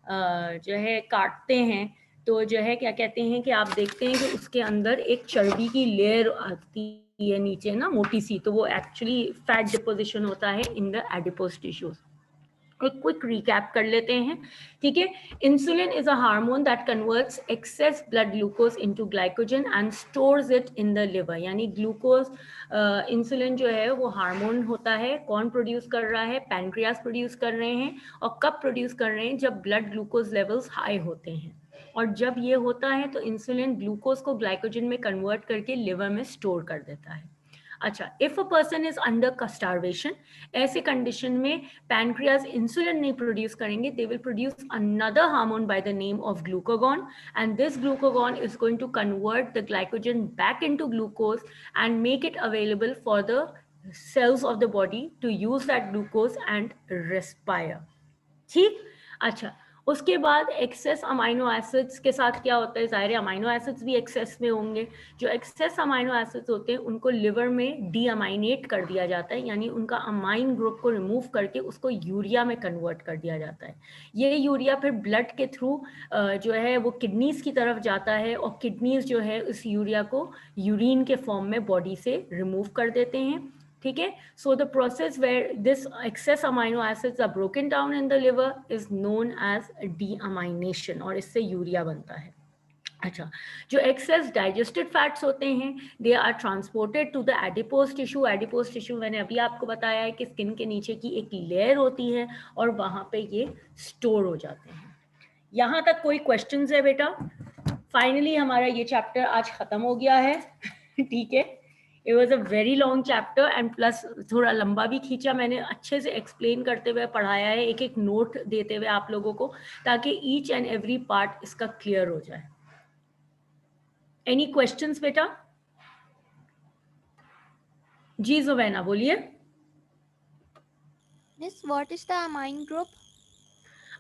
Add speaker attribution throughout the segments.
Speaker 1: जो है काटते हैं तो जो है क्या कहते हैं कि आप देखते हैं कि उसके अंदर एक चर्बी की लेयर आती है नीचे ना, मोटी सी, तो वो एक्चुअली फैट डिपोजिशन होता है इन द एडिपोज टिश्यूज। एक क्विक रिकैप कर लेते हैं, ठीक है। Insulin is a hormone that converts excess blood glucose into glycogen and stores it in the liver. यानी ग्लूकोज, इंसुलिन जो है वो हार्मोन होता है, कौन प्रोड्यूस कर रहा है? पैनक्रियास प्रोड्यूस कर रहे हैं। और कब प्रोड्यूस कर रहे हैं? जब ब्लड ग्लूकोज लेवल्स हाई होते हैं। और जब ये होता है तो इंसुलिन ग्लूकोज को ग्लाइकोजन में कन्वर्ट करके लिवर में स्टोर कर देता है। अच्छा, if a person is under starvation, ऐसे कंडीशन में पैनक्रियाज इंसुलिन नहीं प्रोड्यूस करेंगे, they will produce another hormone by the name of glucagon, and this glucagon is going to convert the glycogen back into glucose and make it available for the cells of the body to use that glucose and respire। ठीक। अच्छा, उसके बाद access amino acids के साथ क्या होता है? ज़ाहिर है अमाइनो एसिड्स भी एक्सेस में होंगे। जो एक्सेस अमाइनो एसिड्स होते हैं उनको लिवर में डीअमाइनेट कर दिया जाता है, यानी उनका अमाइन ग्रुप को रिमूव करके उसको यूरिया में कन्वर्ट कर दिया जाता है। ये यूरिया फिर ब्लड के थ्रू जो है वो किडनीज की तरफ जाता है, और किडनीज जो है उस यूरिया को यूरिन के फॉर्म में बॉडी से रिमूव कर देते हैं, ठीक है। So the process where this excess amino acids are broken down in the liver is known as deamination, और इससे यूरिया बनता है। अच्छा, जो एक्सेस डाइजेस्टेड फैट्स होते हैं they are transported to the adipose tissue. Adipose tissue मैंने अभी आपको बताया है कि स्किन के नीचे की एक लेयर होती है और वहां पे ये स्टोर हो जाते हैं। यहाँ तक कोई क्वेश्चंस है बेटा? फाइनली हमारा ये चैप्टर आज खत्म हो गया है ठीक है। It was a very long chapter and plus थोड़ा लंबा भी खींचा। मैंने अच्छे से एक्सप्लेन करते हुए पढ़ाया है, एक एक नोट देते हुए आप लोगों को, ताकि ईच एंड एवरी पार्ट इसका क्लियर हो जाए। एनी क्वेश्चंस बेटा? जी ज़ुबैना बोलिए।
Speaker 2: Miss, what is the amine group?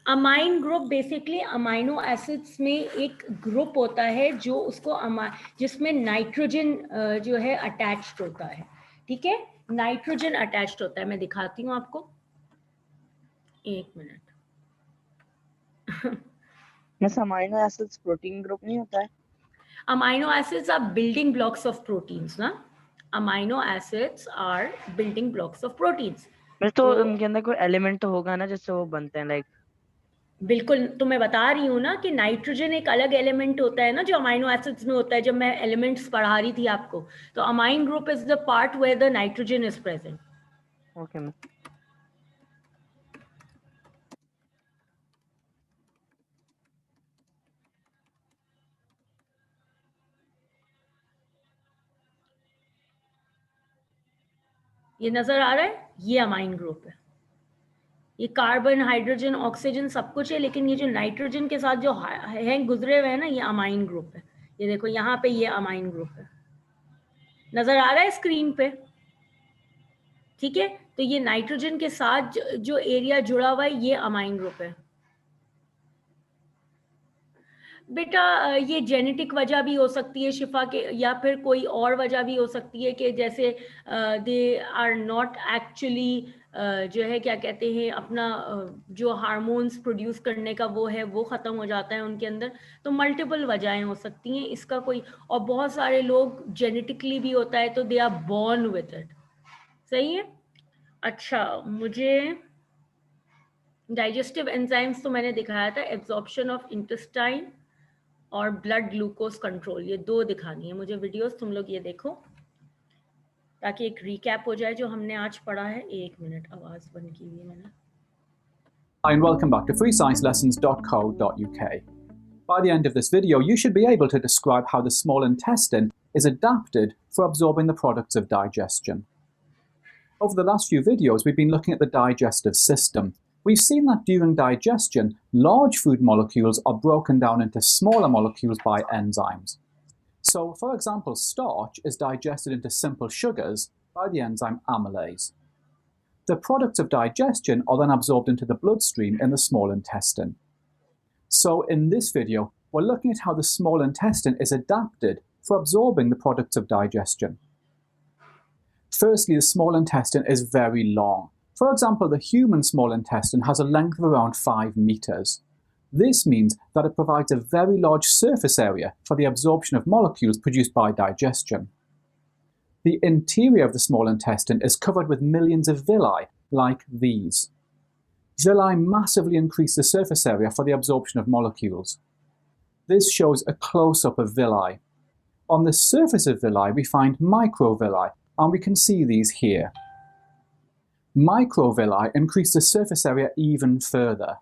Speaker 1: Amine group basically amino acids में एक ग्रुप होता है जो उसको जिसमें नाइट्रोजन जो है अटैच्ड होता है, ठीक है। नाइट्रोजन अटैच्ड होता है, मैं दिखाती हूँ आपको, एक मिनट।
Speaker 3: Miss amino acids protein group नहीं होता है?
Speaker 1: Amino acids are building blocks of proteins ना, amino acids are building blocks of proteins.
Speaker 3: Miss तो उनके अंदर कोई एलिमेंट तो होगा ना जिससे वो बनते हैं, लाइक?
Speaker 1: बिल्कुल, तो मैं बता रही हूँ ना कि नाइट्रोजन एक अलग एलिमेंट होता है ना जो अमाइनो एसिड्स में होता है। जब मैं एलिमेंट्स पढ़ा रही थी आपको, तो amine group is the part where the nitrogen is present.
Speaker 3: Okay miss.
Speaker 1: ये नजर आ रहा है? ये अमाइन ग्रुप है। ये कार्बन, हाइड्रोजन, ऑक्सीजन सब कुछ है, लेकिन ये जो नाइट्रोजन के साथ जो है गुजरे हुए हैं ना, ये अमाइन ग्रुप है। ये देखो यहाँ पे ये अमाइन ग्रुप है, नजर आ रहा है स्क्रीन पे, ठीक है। तो ये नाइट्रोजन के साथ जो एरिया जुड़ा हुआ है ये अमाइन ग्रुप है। बेटा ये जेनेटिक वजह भी हो सकती है शिफा के, या फिर कोई और वजह भी हो सकती है कि जैसे दे आर नॉट एक्चुअली जो है क्या कहते हैं अपना जो हार्मोन्स प्रोड्यूस करने का वो है वो ख़त्म हो जाता है उनके अंदर। तो मल्टीपल वजहें हो सकती हैं इसका कोई, और बहुत सारे लोग जेनेटिकली भी होता है तो they are born with it. सही है। अच्छा, मुझे डाइजेस्टिव एंजाइम्स तो मैंने दिखाया था, एब्जॉर्प्शन ऑफ इंटेस्टाइन और ब्लड ग्लूकोज कंट्रोल, ये दो दिखानी है मुझे वीडियोस। तुम लोग ये देखो ताकि एक रिकैप हो जाए जो हमने आज पढ़ा है। एक मिनट, आवाज बंद की हुई है मैंने।
Speaker 4: Hi and welcome back to freesciencelessons.co.uk. By the end of this video, you should be able to describe how the small intestine is adapted for absorbing the products of digestion. Over the last few videos, we've been looking at the digestive system. We've seen that during digestion, large food molecules are broken down into smaller molecules by enzymes. So, for example, starch is digested into simple sugars by the enzyme amylase. The products of digestion are then absorbed into the bloodstream in the small intestine. So, in this video, we're looking at how the small intestine is adapted for absorbing the products of digestion. Firstly, the small intestine is very long. For example, the human small intestine has a length of around 5 meters. This means that it provides a very large surface area for the absorption of molecules produced by digestion. The interior of the small intestine is covered with millions of villi, like these. Villi massively increase the surface area for the absorption of molecules. This shows a close-up of villi. On the surface of villi, we find microvilli, and we can see these here. Microvilli increase the surface area even further.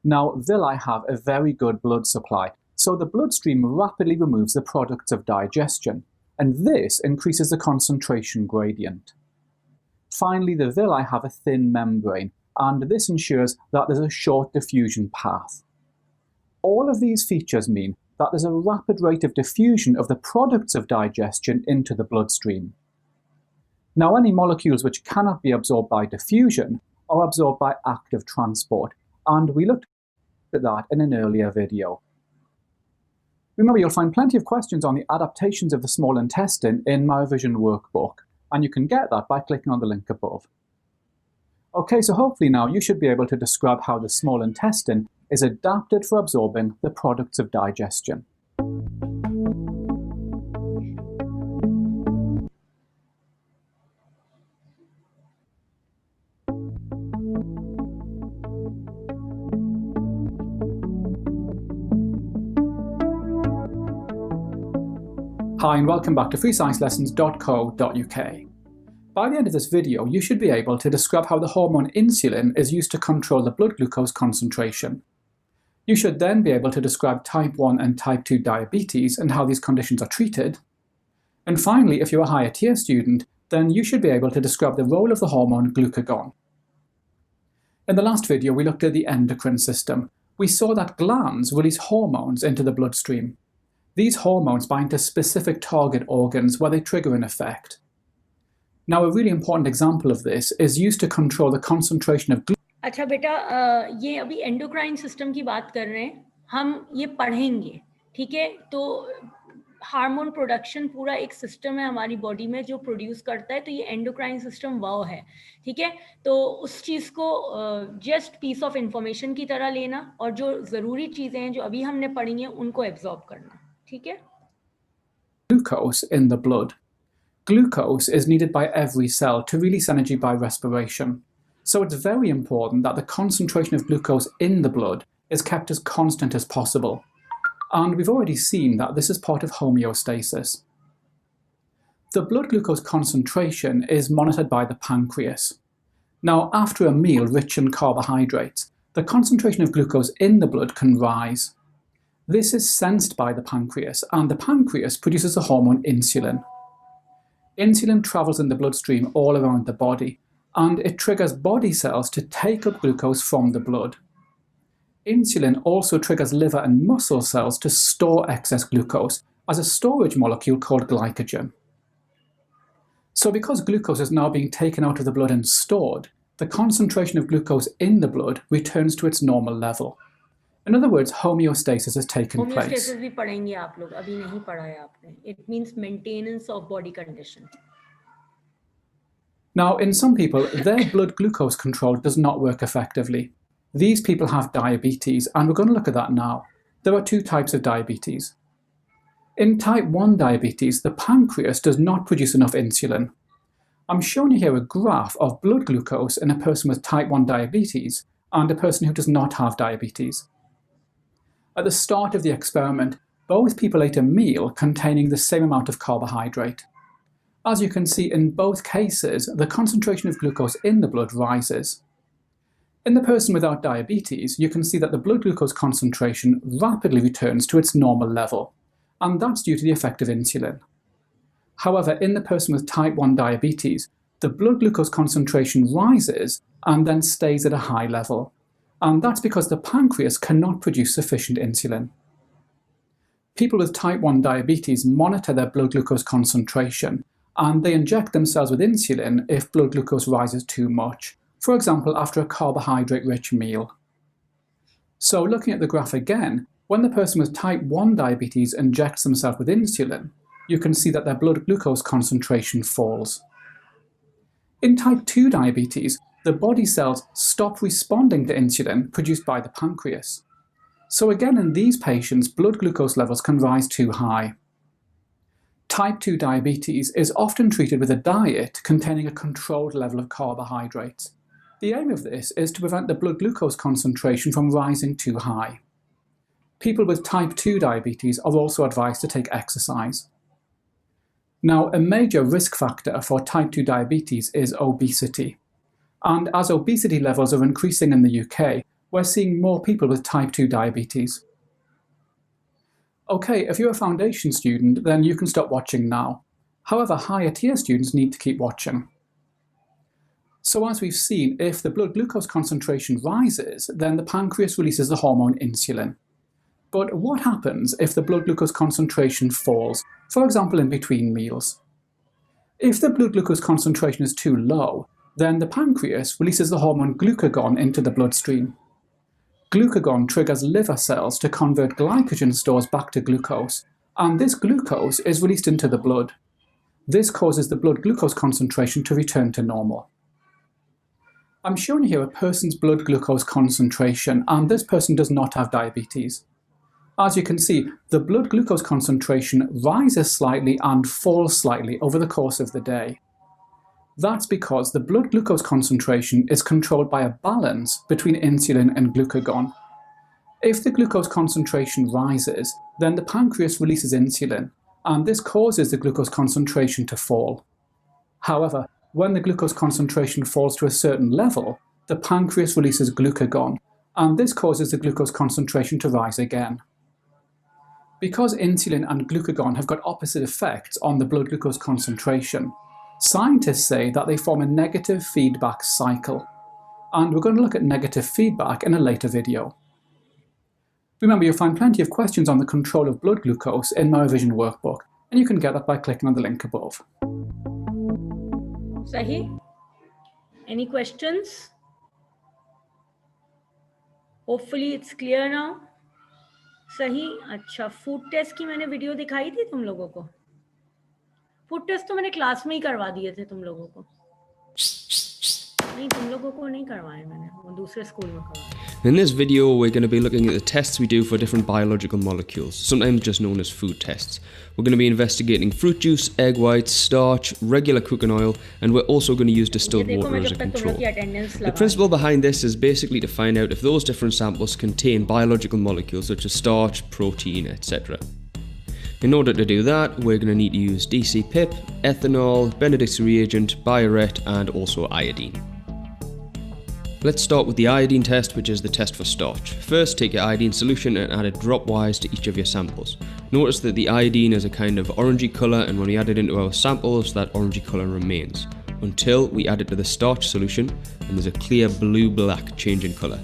Speaker 4: Now, villi have a very good blood supply, so the bloodstream rapidly removes the products of digestion, and this increases the concentration gradient. Finally, the villi have a thin membrane, and this ensures that there's a short diffusion path. All of these features mean that there's a rapid rate of diffusion of the products of digestion into the bloodstream. Now, any molecules which cannot be absorbed by diffusion are absorbed by active transport, and we looked at that in an earlier video. Remember, you'll find plenty of questions on the adaptations of the small intestine in my revision workbook, and you can get that by clicking on the link above. Okay, so hopefully now you should be able to describe how the small intestine is adapted for absorbing the products of digestion. Hi and welcome back to freesciencelessons.co.uk. By the end of this video, you should be able to describe how the hormone insulin is used to control the blood glucose concentration. You should then be able to describe type 1 and type 2 diabetes and how these conditions are treated. And finally, if you're a higher tier student, then you should be able to describe the role of the hormone glucagon. In the last video, we looked at the endocrine system. We saw that glands release hormones into the bloodstream. These hormones bind to specific target organs where they trigger an effect. Now, a really important example of this is used to control the concentration of glucose.
Speaker 1: अच्छा बेटा, ये अभी endocrine system की बात कर रहे हैं, हम ये पढ़ेंगे, ठीक है? तो हार्मोन प्रोडक्शन पूरा एक सिस्टम है हमारी बॉडी में जो प्रोड्यूस करता है, तो ये एंडोक्राइन सिस्टम वो है, ठीक है? तो उस चीज़ को जस्ट पीस ऑफ इंफॉर्मेशन की तरह लेना और जो ज़रूरी चीज़ें हैं जो अभी हमने पढ़ी हैं उनको एब्जॉर्ब करना, ठीक है?
Speaker 4: Glucose in the blood. Glucose is needed by every cell to release energy by respiration. So it's very important that the concentration of glucose in the blood is kept as constant as possible. And we've already seen that this is part of homeostasis. The blood glucose concentration is monitored by the pancreas. Now, after a meal rich in carbohydrates, the concentration of glucose in the blood can rise. This is sensed by the pancreas, and the pancreas produces the hormone insulin. Insulin travels in the bloodstream all around the body, and it triggers body cells to take up glucose from the blood. Insulin also triggers liver and muscle cells to store excess glucose as a storage molecule called glycogen. So because glucose is now being taken out of the blood and stored, the concentration of glucose in the blood returns to its normal level. In other words, homeostasis has taken place.
Speaker 1: Homeostasis भी पढ़ेंगे आप लोग, अभी नहीं पढ़ा है आपने. It means maintenance of body condition.
Speaker 4: Now, in some people, their blood glucose control does not work effectively. These people have diabetes, and we're going to look at that now. There are two types of diabetes. In type 1 diabetes, the pancreas does not produce enough insulin. I'm showing you here a graph of blood glucose in a person with type 1 diabetes and a person who does not have diabetes. At the start of the experiment, both people ate a meal containing the same amount of carbohydrate. As you can see, in both cases, the concentration of glucose in the blood rises. In the person without diabetes, you can see that the blood glucose concentration rapidly returns to its normal level, and that's due to the effect of insulin. However, in the person with type 1 diabetes, the blood glucose concentration rises and then stays at a high level, and that's because the pancreas cannot produce sufficient insulin. People with type 1 diabetes monitor their blood glucose concentration, and they inject themselves with insulin if blood glucose rises too much, for example, after a carbohydrate-rich meal. So looking at the graph again, when the person with type 1 diabetes injects themselves with insulin, you can see that their blood glucose concentration falls. In type 2 diabetes, the body cells stop responding to insulin produced by the pancreas. So again, in these patients, blood glucose levels can rise too high. Type 2 diabetes is often treated with a diet containing a controlled level of carbohydrates. The aim of this is to prevent the blood glucose concentration from rising too high. People with type 2 diabetes are also advised to take exercise. Now, a major risk factor for type 2 diabetes is obesity. And as obesity levels are increasing in the UK, we're seeing more people with type 2 diabetes. Okay, if you're a foundation student, then you can stop watching now. However, higher tier students need to keep watching. So as we've seen, if the blood glucose concentration rises, then the pancreas releases the hormone insulin. But what happens if the blood glucose concentration falls, for example in between meals? If the blood glucose concentration is too low, then the pancreas releases the hormone glucagon into the bloodstream. Glucagon triggers liver cells to convert glycogen stores back to glucose, and this glucose is released into the blood. This causes the blood glucose concentration to return to normal. I'm showing here a person's blood glucose concentration, and this person does not have diabetes. As you can see, the blood glucose concentration rises slightly and falls slightly over the course of the day. That's because the blood glucose concentration is controlled by a balance between insulin and glucagon. If the glucose concentration rises, then the pancreas releases insulin, and this causes the glucose concentration to fall. However, when the glucose concentration falls to a certain level, the pancreas releases glucagon, and this causes the glucose concentration to rise again. Because insulin and glucagon have got opposite effects on the blood glucose concentration, scientists say that they form a negative feedback cycle, and we're going to look at negative feedback in a later video. Remember, you'll find plenty of questions on the control of blood glucose in my revision workbook, and you can get that by clicking on the link above.
Speaker 1: Sahi? Any questions? Hopefully it's clear now. सही. अच्छा, food taste की मैंने video दिखाई थी तुम लोगों को. Food taste तो मैंने क्लास में ही करवा दिए थे तुम लोगों को. नहीं, तुम लोगों को नहीं करवाए मैंने, वो दूसरे स्कूल में करवाए.
Speaker 5: In this video, we're going to be looking at the tests we do for different biological molecules, sometimes just known as food tests. We're going to be investigating fruit juice, egg whites, starch, regular cooking oil, and we're also going to use distilled water as a control. The principle behind this is basically to find out if those different samples contain biological molecules such as starch, protein, etc. In order to do that, we're going to need to use DC-PIP, ethanol, Benedict's reagent, Biuret, and also iodine. Let's start with the iodine test, which is the test for starch. First, take your iodine solution and add it dropwise to each of your samples. Notice that the iodine is a kind of orangey colour, and when we add it into our samples, that orangey colour remains, until we add it to the starch solution and there's a clear blue-black change in colour.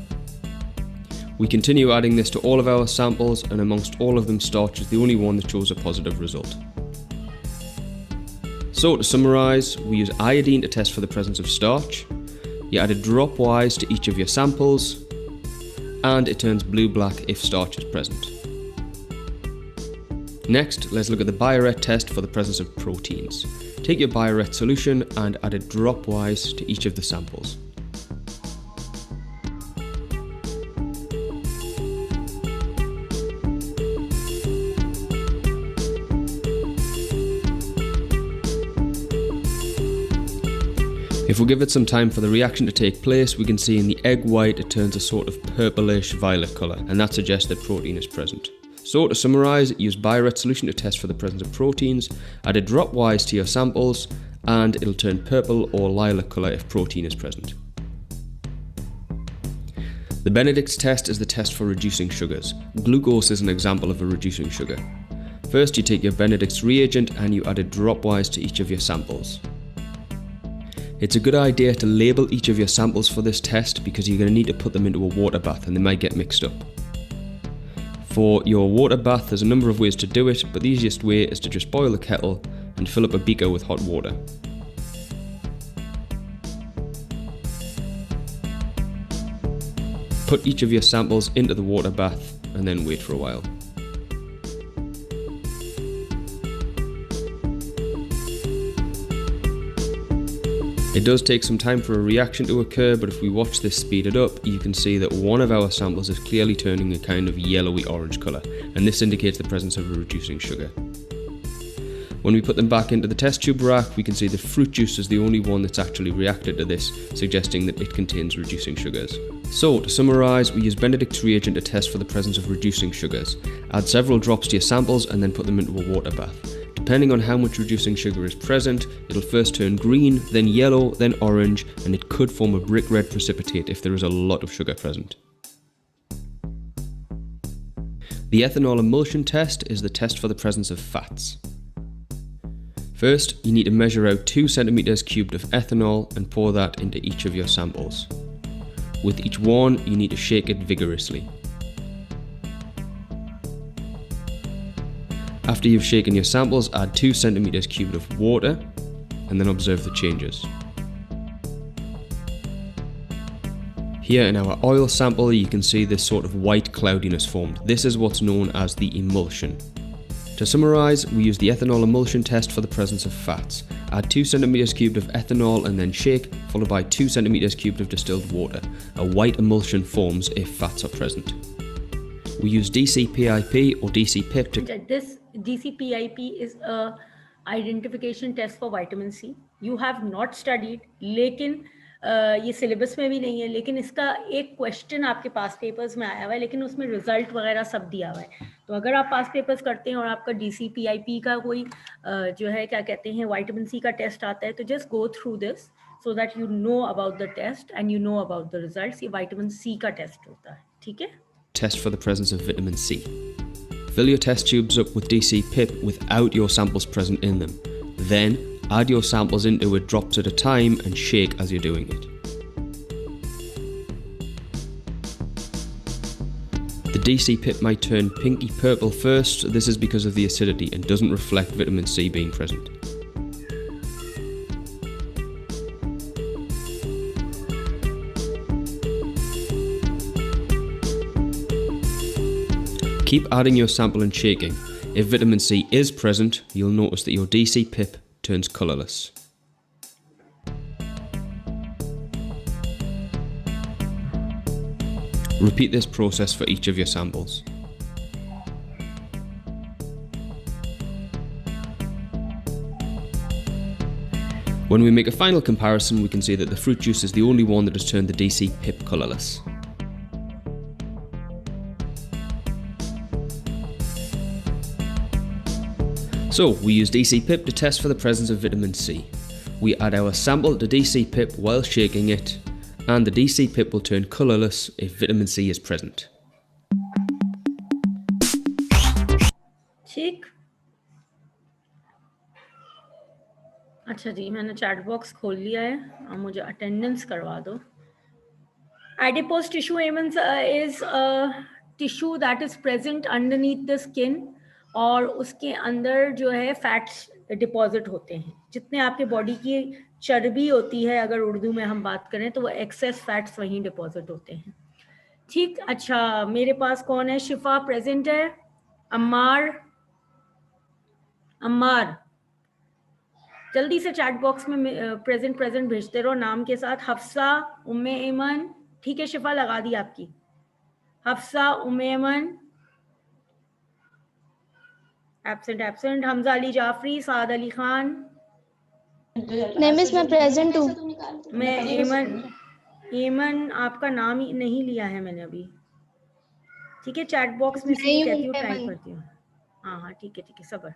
Speaker 5: We continue adding this to all of our samples, and amongst all of them, starch is the only one that shows a positive result. So to summarise, we use iodine to test for the presence of starch. You add it dropwise to each of your samples, and it turns blue-black if starch is present. Next, let's look at the Biuret test for the presence of proteins. Take your Biuret solution and add it dropwise to each of the samples. If we give it some time for the reaction to take place, we can see in the egg white it turns a sort of purplish violet colour, and that suggests that protein is present. So to summarise, use Biuret solution to test for the presence of proteins, add it dropwise to your samples, and it'll turn purple or lilac colour if protein is present. The Benedict's test is the test for reducing sugars. Glucose is an example of a reducing sugar. First, you take your Benedict's reagent and you add it dropwise to each of your samples. It's a good idea to label each of your samples for this test because you're going to need to put them into a water bath and they might get mixed up. For your water bath, there's a number of ways to do it, but the easiest way is to just boil the kettle and fill up a beaker with hot water. Put each of your samples into the water bath and then wait for a while. It does take some time for a reaction to occur, but if we watch this speeded up, you can see that one of our samples is clearly turning a kind of yellowy orange colour, and this indicates the presence of a reducing sugar. When we put them back into the test tube rack, we can see the fruit juice is the only one that's actually reacted to this, suggesting that it contains reducing sugars. So, to summarise, we use Benedict's reagent to test for the presence of reducing sugars. Add several drops to your samples and then put them into a water bath. Depending on how much reducing sugar is present, it'll first turn green, then yellow, then orange, and it could form a brick red precipitate if there is a lot of sugar present. The ethanol emulsion test is the test for the presence of fats. First, you need to measure out 2 centimeters cubed of ethanol and pour that into each of your samples. With each one, you need to shake it vigorously. After you've shaken your samples, add 2 centimeters cubed of water and then observe the changes. Here in our oil sample, you can see this sort of white cloudiness formed. This is what's known as the emulsion. To summarise, we use the ethanol emulsion test for the presence of fats. Add 2 centimeters cubed of ethanol and then shake, followed by 2 centimeters cubed of distilled water. A white emulsion forms if fats are present. We use DCPIP or DCPIP to...
Speaker 1: This DCPIP is a identification test for vitamin C. You have not studied, लेकिन ये syllabus में भी नहीं है, लेकिन इसका एक question आपके पास पेपर्स में आया हुआ है, लेकिन उसमें रिजल्ट वगैरह सब दिया हुआ है. तो अगर आप पास पेपर्स करते हैं और आपका DCPIP का कोई जो है क्या कहते हैं विटामिन सी का टेस्ट आता है, तो just go through this so that you know about the test and you know about the results. ये विटामिन सी का टेस्ट होता है, ठीक है?
Speaker 5: Test for the presence of vitamin C. Fill your test tubes up with DCPIP without your samples present in them. Then add your samples into it drops at a time and shake as you're doing it. The DCPIP might turn pinky purple first. This is because of the acidity and doesn't reflect vitamin C being present. Keep adding your sample and shaking. If vitamin C is present, you'll notice that your DCPIP turns colourless. Repeat this process for each of your samples. When we make a final comparison, we can see that the fruit juice is the only one that has turned the DCPIP colourless. So, we use DCPIP to test for the presence of vitamin C. We add our sample to DCPIP while shaking it, and the DCPIP will turn colourless if vitamin C is present.
Speaker 1: ठीक. अच्छा जी, मैंने chat box खोल लिया है. अब मुझे attendance करवा दो. Adipose tissue is a tissue that is present underneath the skin. और उसके अंदर जो है फैट्स डिपॉजिट होते हैं. जितने आपके बॉडी की चर्बी होती है, अगर उर्दू में हम बात करें, तो वो एक्सेस फैट्स वहीं डिपॉजिट होते हैं. ठीक. अच्छा, मेरे पास कौन है? शिफा प्रेजेंट है. अम्मार जल्दी से चैट बॉक्स में प्रेजेंट भेजते रहो नाम के साथ. हफ्सा, उम्मे ऐमन. ठीक है शिफा, लगा दी आपकी. हफ्सा, उम्मे ऐमन एब्सेंट. हमजा अली जाफरी, साद अली खान.
Speaker 2: नहीं मिस, मैं प्रेजेंट हूँ.
Speaker 1: मैं ऐमन आपका नाम ही नहीं लिया है मैंने अभी. ठीक है, चैट बॉक्स में से कहती हूँ, टाइप करती हूँ. हाँ ठीक है सबर.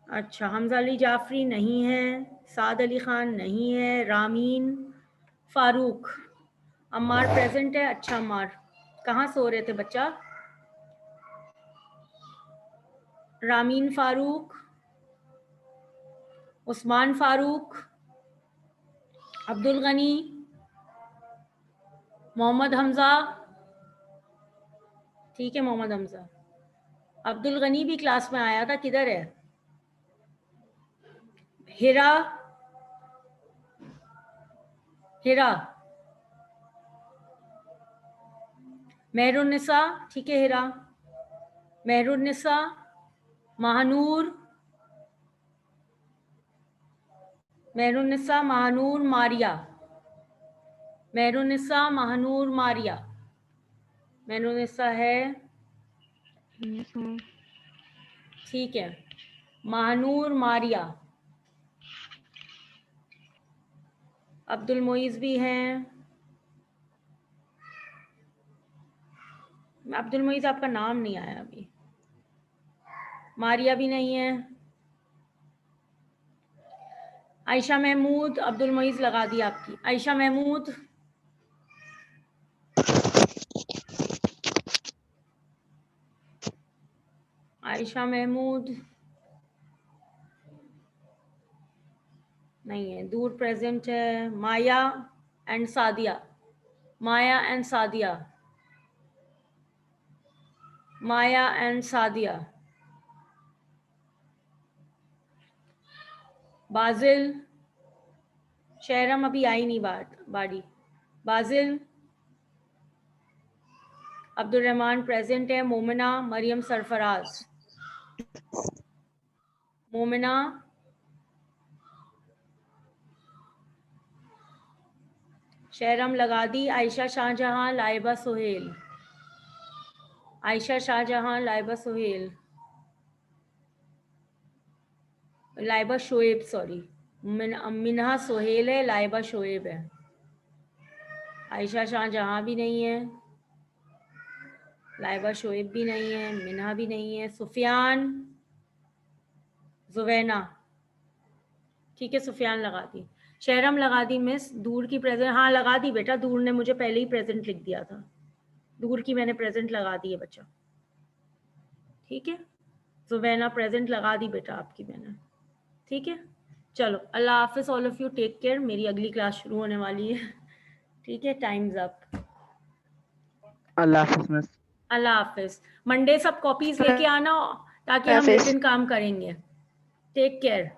Speaker 1: अच्छा, हमजा अली जाफरी नहीं है, साद अली खान नहीं है, रामीन फारूक. अम्मार प्रेजेंट है. अच्छा अम्मार, कहाँ सो रहे थे बच्चा? रामीन फारूक, उस्मान फारूक, अब्दुल गनी, मोहम्मद हमजा. ठीक है मोहम्मद हमजा. अब्दुल गनी भी क्लास में आया था, किधर है? हिरा मेहरुन्निसा. ठीक है हिरा. मेहरुन्निसा, महानूर, मेहरुन्निसा महानूर मारिया, मेहरुन्निसा महानूर मारिया, मेहरुन्निसा है, ठीक है। महानूर मारिया, अब्दुल मोइज़ भी हैं। अब्दुल मोइज़ आपका नाम नहीं आया अभी। मारिया भी नहीं है। आयशा महमूद, अब्दुल मोइज़ लगा दी आपकी। आयशा महमूद, आयशा महमूद नहीं है, दूर प्रेजेंट है। Maya and Sadia, Maya and Sadia, Maya and Sadia. Bazil, Shahram अभी आई नहीं बाड़ी। बाजिल, अब्दुल रहमान प्रेजेंट है। मोमिना, मरियम सरफराज, मोमिना, शहरम लगा दी। आयशा शाहजहां, लाइबा सोहेल, आयशा शाहजहां, लाइबा सोहेल, लाइबा शोएब, सॉरी, मिनहा सोहेल है, लाइबा शोएब है। आयशा शाहजहां भी नहीं है, लाइबा शोएब भी नहीं है, मिनहा भी नहीं है। सुफियान, जुवैना, ठीक है, सुफियान लगा दी। शहरम लगा दी मिस। दूर की प्रेजेंट, हाँ लगा दी बेटा, दूर ने मुझे पहले ही प्रेजेंट लिख दिया था। दूर की मैंने प्रेजेंट लगा दी है बच्चा, ठीक है। जुवैना प्रेजेंट लगा दी बेटा आपकी मैंने, ठीक है। चलो, अल्लाह हाफिज़ all of you, take care. मेरी अगली क्लास शुरू होने वाली है, ठीक है। Times up.
Speaker 3: अल्लाह हाफिज़ मिस।
Speaker 1: अल्लाह हाफिज़। मंडे सब कॉपीज लेके आना ताकि हम रिटन काम करेंगे। Take care.